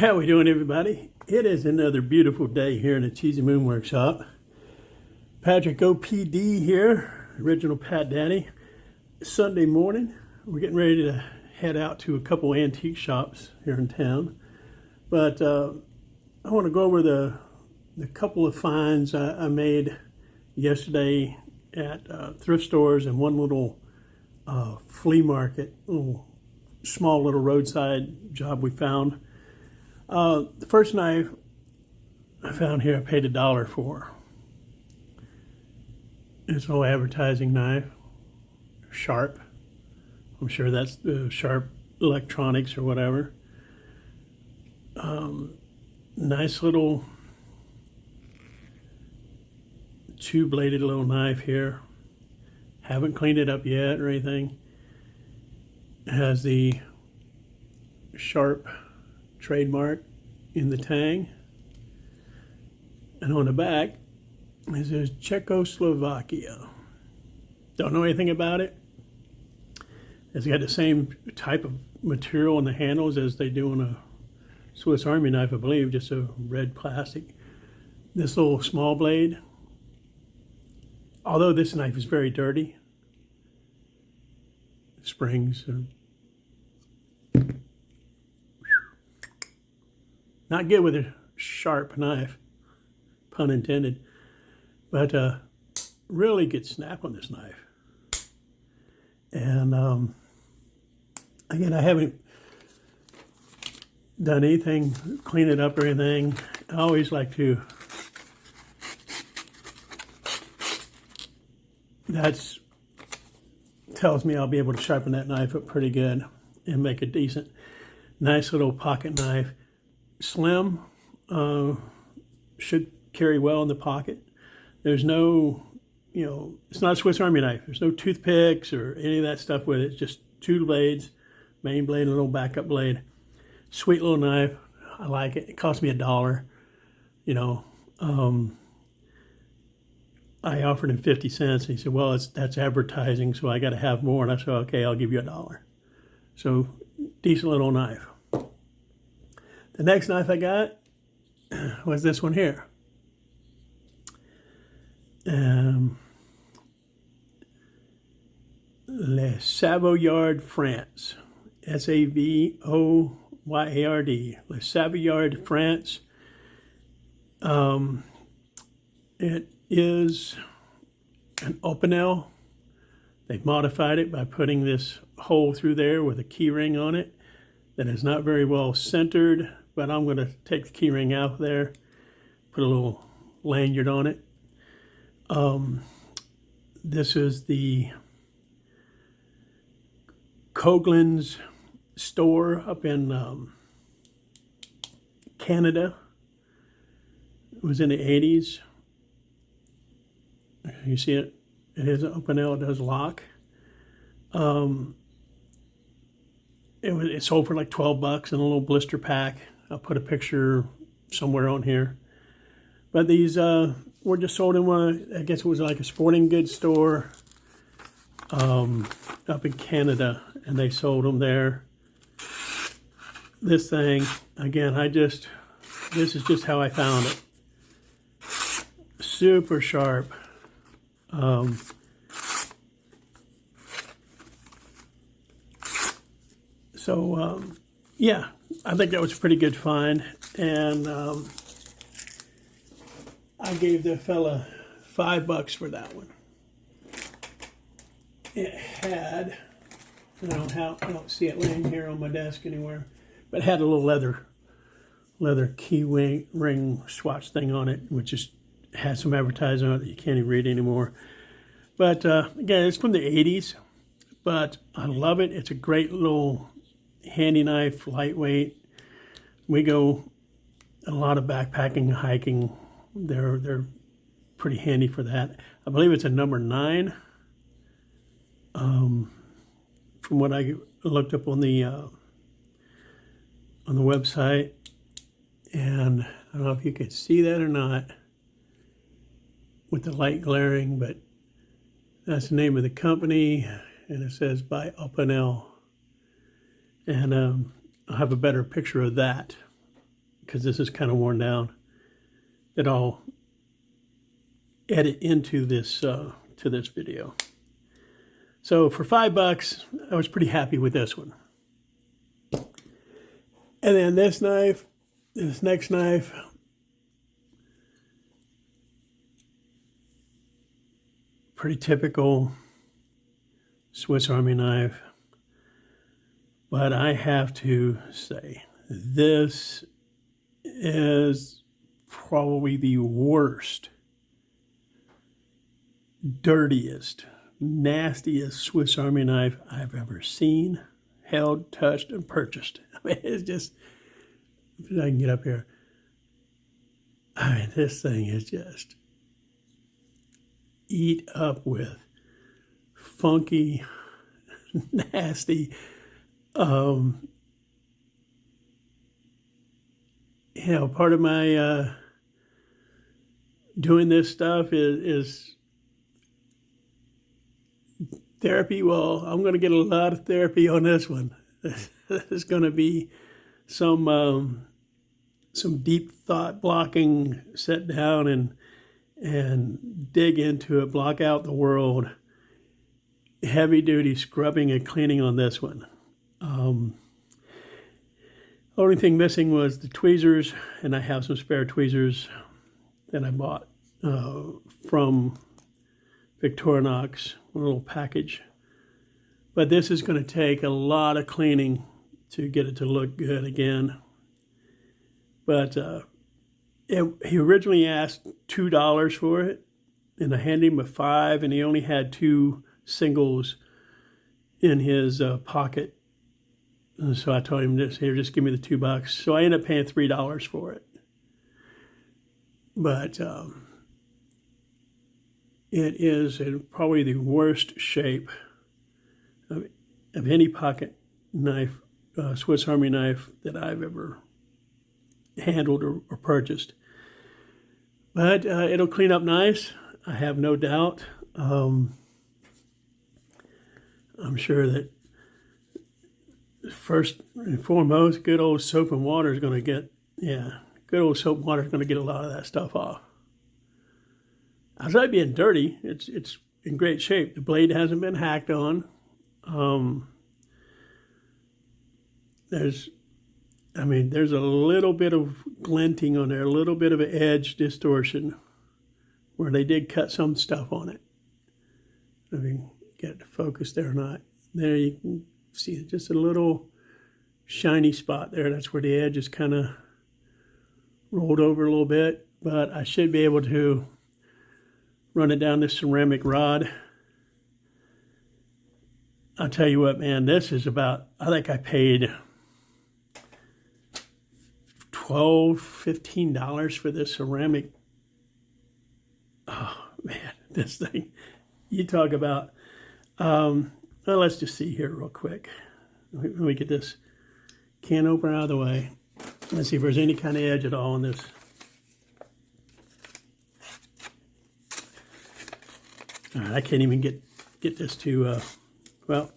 How we doing, everybody? It is another beautiful day here in the Cheesy Moon Workshop. Patrick OPD here, original Pat Daddy. Sunday morning, we're getting ready to head out to a couple antique shops here in town. But I want to go over the couple of finds I made yesterday at thrift stores and one little flea market, small little roadside job we found. The first knife I found here, I paid $1 for. It's an old advertising knife, Sharp. I'm sure that's the Sharp Electronics or whatever. Nice little two-bladed little knife here. Haven't cleaned it up yet or anything. It has the Sharp trademark in the tang, and on the back it says Czechoslovakia. Don't know anything about it. It's got the same type of material on the handles as they do on a Swiss Army knife, I believe, just a red plastic. This little small blade, although this knife is very dirty, springs are not good with a sharp knife, pun intended, but really good snap on this knife. And again, I haven't done anything, clean it up or anything. I always like to, that tells me I'll be able to sharpen that knife up pretty good and make a decent, nice little pocket knife. Slim, should carry well in the pocket. There's no, it's not a Swiss Army knife. There's no toothpicks or any of that stuff with it. It's just two blades, main blade and a little backup blade. Sweet little knife. I like it. It cost me $1. I offered him 50 cents. And he said, well, that's advertising, so I got to have more. And I said, okay, I'll give you $1. So, decent little knife. The next knife I got was this one here. Le Savoyard, France. S-A-V-O-Y-A-R-D. Le Savoyard, France. It is an Opinel. They've modified it by putting this hole through there with a key ring on it that is not very well centered, but I'm going to take the key ring out there, put a little lanyard on it. This is the Coghlan's store up in Canada. It was in the 80s. You see it? It is an Opinel, it does lock. It sold for like $12 in a little blister pack. I'll put a picture somewhere on here. But these were just sold in one, I guess it was like a sporting goods store up in Canada, and they sold them there. This thing, again, this is just how I found it. Super sharp. Yeah, I think that was a pretty good find, and I gave the fella $5 for that one. It had, I don't see it laying here on my desk anywhere, but it had a little leather key ring swatch thing on it, which just had some advertising on it that you can't even read anymore. But again, it's from the 80s, but I love it. It's a great little handy knife, lightweight. We go a lot of backpacking, hiking. They're pretty handy for that. I believe it's a number 9. From what I looked up on the website, and I don't know if you could see that or not with the light glaring, but that's the name of the company, and it says by Opinel. And I'll have a better picture of that because this is kind of worn down, that I'll edit into this to this video. So for $5, I was pretty happy with this one. And then this knife, this next knife, pretty typical Swiss Army knife. But I have to say, this is probably the worst, dirtiest, nastiest Swiss Army knife I've ever seen, held, touched, and purchased. I mean, it's just, if I can get up here, I mean, this thing is just eat up with funky, nasty, you know, part of my doing this stuff is therapy. Well, I'm going to get a lot of therapy on this one. There's going to be some deep thought blocking, sit down and dig into it, block out the world. Heavy duty scrubbing and cleaning on this one. Only thing missing was the tweezers, and I have some spare tweezers that I bought from Victorinox, a little package. But this is going to take a lot of cleaning to get it to look good again. But he originally asked $2 for it, and I handed him a $5, and he only had 2 singles in his pocket. And so I told him, here, just give me the $2. So I ended up paying $3 for it. But it is in probably the worst shape of any pocket knife, Swiss Army knife that I've ever handled or purchased. But it'll clean up nice, I have no doubt. I'm sure that first and foremost, good old soap and water is going to get, good old soap and water is going to get a lot of that stuff off. Outside being dirty, it's in great shape. The blade hasn't been hacked on. There's a little bit of glinting on there, a little bit of an edge distortion where they did cut some stuff on it. I mean, get it to focus there or not. There you can see just a little shiny spot there. That's where the edge is kind of rolled over a little bit, but I should be able to run it down this ceramic rod. I'll tell you what, man, this is about, I think I paid $12, $15 for this ceramic. Oh, man, this thing, you talk about, well, let's just see here real quick. Let me get this can opener out of the way. Let's see if there's any kind of edge at all on this. All right, I can't even get this to, well,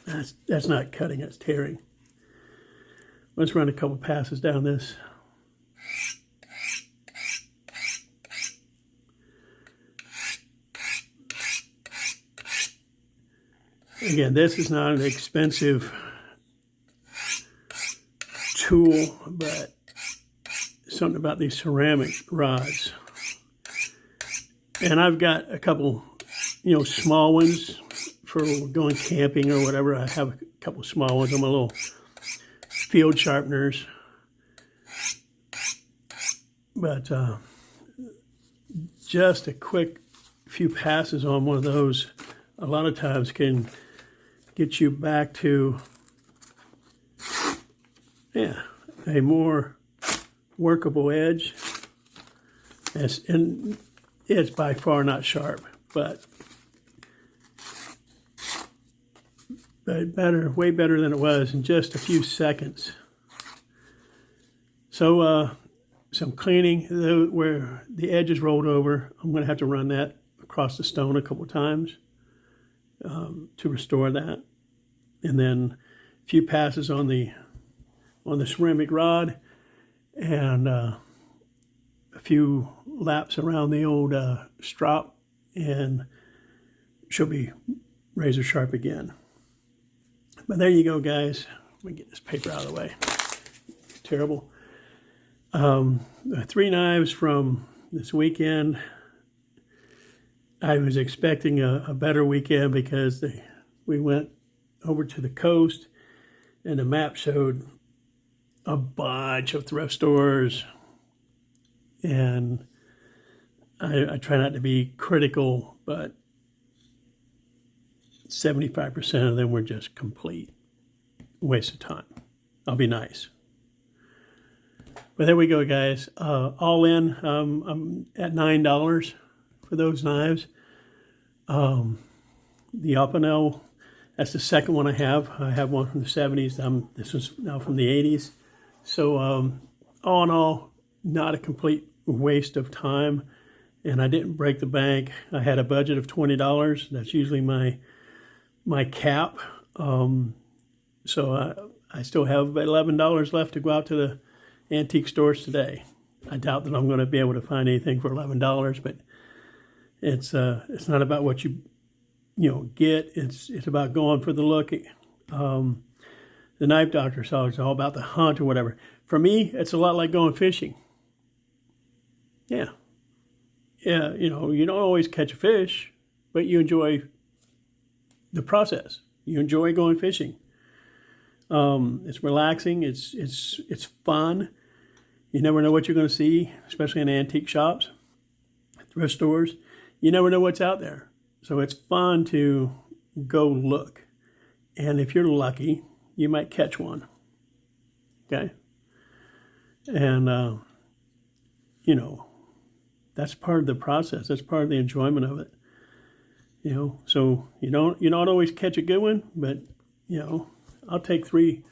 that's not cutting, it's tearing. Let's run a couple passes down this. Again, this is not an expensive tool, but something about these ceramic rods. And I've got a couple, small ones for going camping or whatever. I have a couple small ones. I'm a little field sharpeners. But just a quick few passes on one of those a lot of times can get you back to, a more workable edge. And it's by far not sharp, but better, way better than it was in just a few seconds. So some cleaning where the edge is rolled over. I'm going to have to run that across the stone a couple times to restore that. And then a few passes on the on the ceramic rod, and a few laps around the old strop, and she'll be razor sharp again. But there you go, guys. Let me get this paper out of the way. It's terrible. 3 knives from this weekend. I was expecting a better weekend because we went over to the coast, and the map showed a bunch of thrift stores, and I try not to be critical, but 75% of them were just complete waste of time. I'll be nice. But there we go, guys. All in, I'm at $9 for those knives. The Opinel, that's the second one I have. I have one from the 70s. This is now from the 80s. So all in all, not a complete waste of time. And I didn't break the bank. I had a budget of $20. That's usually my cap. So I still have $11 left to go out to the antique stores today. I doubt that I'm going to be able to find anything for $11, but it's not about what you get. It's about going for the look. The Knife Doctor saw it's all about the hunt or whatever. For me, it's a lot like going fishing. Yeah, you don't always catch a fish, but you enjoy the process. You enjoy going fishing. It's relaxing. It's fun. You never know what you're going to see, especially in antique shops, thrift stores. You never know what's out there. So it's fun to go look. And if you're lucky, you might catch one. Okay? And, that's part of the process. That's part of the enjoyment of it. So you don't always catch a good one, but, I'll take three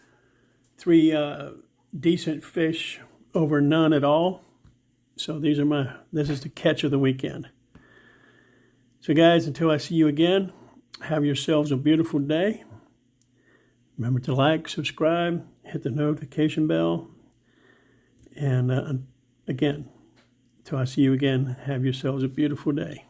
decent fish over none at all. So this is the catch of the weekend. So guys, until I see you again, have yourselves a beautiful day. Remember to like, subscribe, hit the notification bell. And again, until I see you again, have yourselves a beautiful day.